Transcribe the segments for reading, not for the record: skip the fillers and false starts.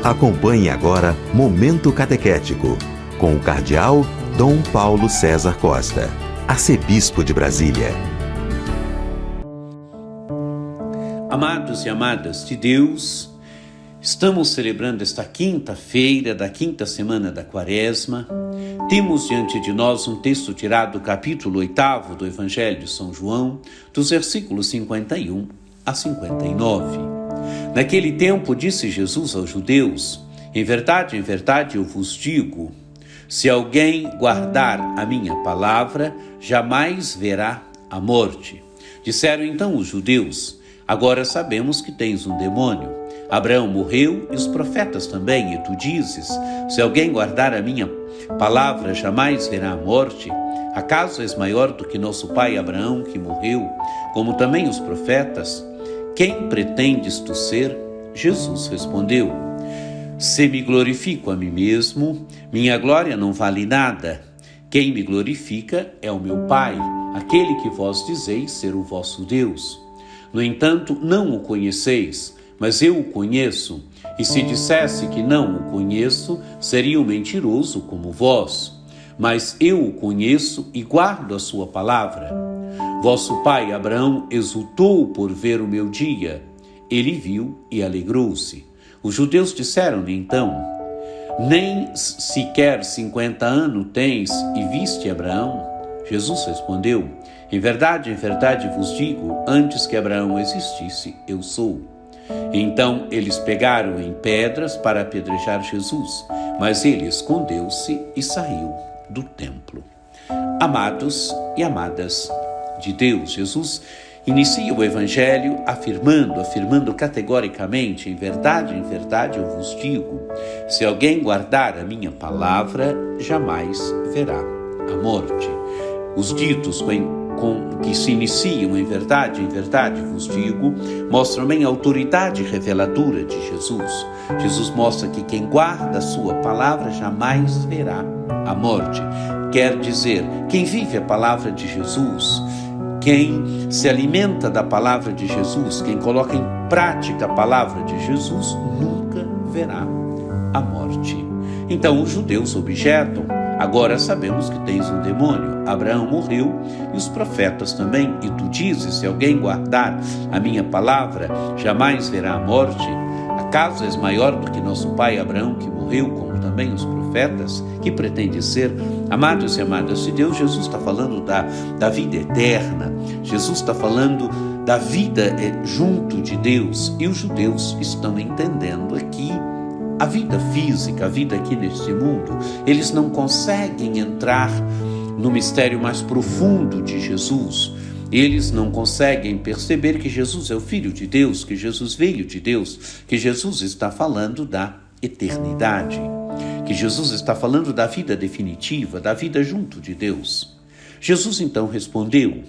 Acompanhe agora Momento Catequético, com o Cardeal Dom Paulo César Costa, arcebispo de Brasília. Amados e amadas de Deus, estamos celebrando esta quinta-feira da quinta semana da Quaresma. Temos diante de nós um texto tirado do capítulo 8 do Evangelho de São João, dos versículos 51 a 59. Naquele tempo disse Jesus aos judeus: em verdade, eu vos digo, se alguém guardar a minha palavra, jamais verá a morte. Disseram então os judeus: agora sabemos que tens um demônio. Abraão morreu e os profetas também, e tu dizes, se alguém guardar a minha palavra, jamais verá a morte. Acaso és maior do que nosso pai Abraão, que morreu, como também os profetas? Quem pretendes tu ser? Jesus respondeu: se me glorifico a mim mesmo, minha glória não vale nada. Quem me glorifica é o meu Pai, aquele que vós dizeis ser o vosso Deus. No entanto, não o conheceis, mas eu o conheço, e se dissesse que não o conheço, seria um mentiroso como vós. Mas eu o conheço e guardo a sua palavra. Vosso pai Abraão exultou por ver o meu dia. Ele viu e alegrou-se. Os judeus disseram-lhe então: nem sequer 50 anos tens e viste Abraão? Jesus respondeu: em verdade vos digo, antes que Abraão existisse, eu sou. Então eles pegaram em pedras para apedrejar Jesus, mas ele escondeu-se e saiu do templo. Amados e amadas de Deus, Jesus inicia o Evangelho afirmando categoricamente: em verdade eu vos digo, se alguém guardar a minha palavra, jamais verá a morte. Os ditos com que se iniciam em verdade vos digo, mostram bem a autoridade reveladora de Jesus. Jesus mostra que quem guarda a sua palavra jamais verá a morte. Quer dizer, quem vive a palavra de Jesus, quem se alimenta da palavra de Jesus, quem coloca em prática a palavra de Jesus, nunca verá a morte. Então os judeus objetam: agora sabemos que tens um demônio. Abraão morreu e os profetas também, e tu dizes, se alguém guardar a minha palavra, jamais verá a morte. Acaso és maior do que nosso pai Abraão, que morreu, como também os profetas? Que pretende ser? Amados e amadas de Deus, Jesus está falando da vida eterna. Jesus está falando da vida junto de Deus, e os judeus estão entendendo aqui a vida física, a vida aqui neste mundo. Eles não conseguem entrar no mistério mais profundo de Jesus. Eles não conseguem perceber que Jesus é o Filho de Deus, que Jesus veio de Deus, que Jesus está falando da eternidade, que Jesus está falando da vida definitiva, da vida junto de Deus. Jesus então respondeu: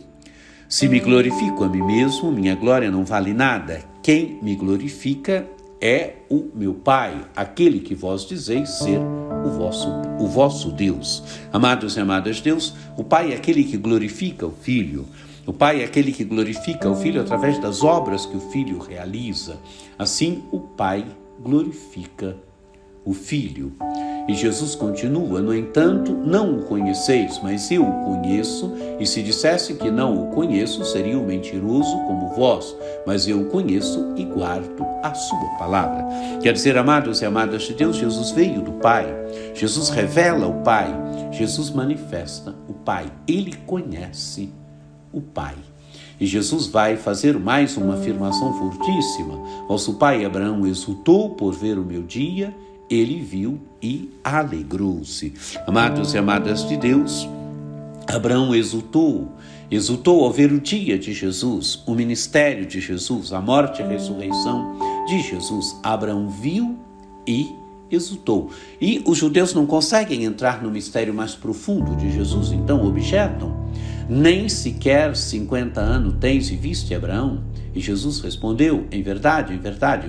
se me glorifico a mim mesmo, minha glória não vale nada. Quem me glorifica é o meu Pai, aquele que vós dizeis ser o vosso Deus. Amados e amadas de Deus, o Pai é aquele que glorifica o Filho. O Pai é aquele que glorifica o Filho através das obras que o Filho realiza. Assim, o Pai glorifica o Filho. E Jesus continua: no entanto, não o conheceis, mas eu o conheço, e se dissesse que não o conheço, seria um mentiroso como vós, mas eu o conheço e guardo a sua palavra. Quer dizer, amados e amadas de Deus, Jesus veio do Pai, Jesus revela o Pai, Jesus manifesta o Pai, ele conhece o Pai. E Jesus vai fazer mais uma afirmação fortíssima: vosso pai Abraão exultou por ver o meu dia, ele viu e alegrou-se. Amados e amadas de Deus, Abraão exultou ao ver o dia de Jesus, o ministério de Jesus, a morte e a ressurreição de Jesus. Abraão viu e exultou. E os judeus não conseguem entrar no mistério mais profundo de Jesus, então objetam: nem sequer 50 anos tens e viste Abraão? E Jesus respondeu: em verdade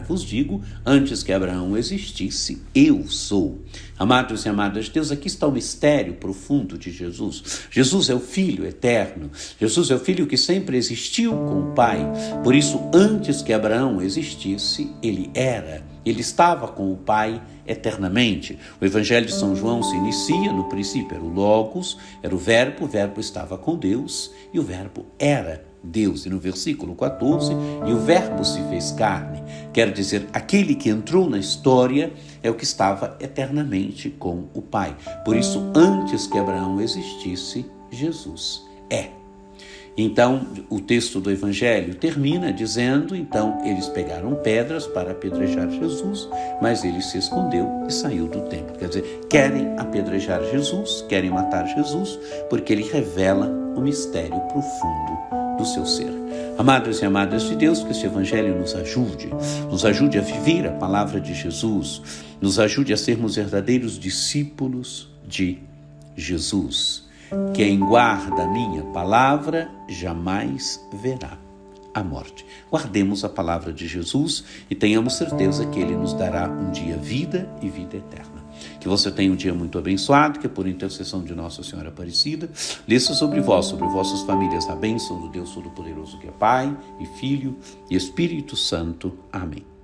vos digo, antes que Abraão existisse, eu sou. Amados e amadas de Deus, aqui está o mistério profundo de Jesus. Jesus é o Filho eterno. Jesus é o Filho que sempre existiu com o Pai. Por isso, antes que Abraão existisse, ele era. Ele estava com o Pai eternamente. O Evangelho de São João se inicia, no princípio era o Logos, era o Verbo estava com Deus e o Verbo era Deus. E no versículo 14, e o Verbo se fez carne. Quer dizer, aquele que entrou na história é o que estava eternamente com o Pai. Por isso, antes que Abraão existisse, Jesus é. Então, o texto do Evangelho termina dizendo, então, eles pegaram pedras para apedrejar Jesus, mas ele se escondeu e saiu do templo. Quer dizer, querem apedrejar Jesus, querem matar Jesus, porque ele revela o mistério profundo do seu ser. Amados e amadas de Deus, que este Evangelho nos ajude a viver a palavra de Jesus, nos ajude a sermos verdadeiros discípulos de Jesus. Quem guarda a minha palavra jamais verá a morte. Guardemos a palavra de Jesus e tenhamos certeza que ele nos dará um dia vida e vida eterna. Que você tenha um dia muito abençoado, que por intercessão de Nossa Senhora Aparecida, desça sobre vós, sobre vossas famílias, a bênção do Deus Todo-Poderoso, que é Pai e Filho e Espírito Santo. Amém.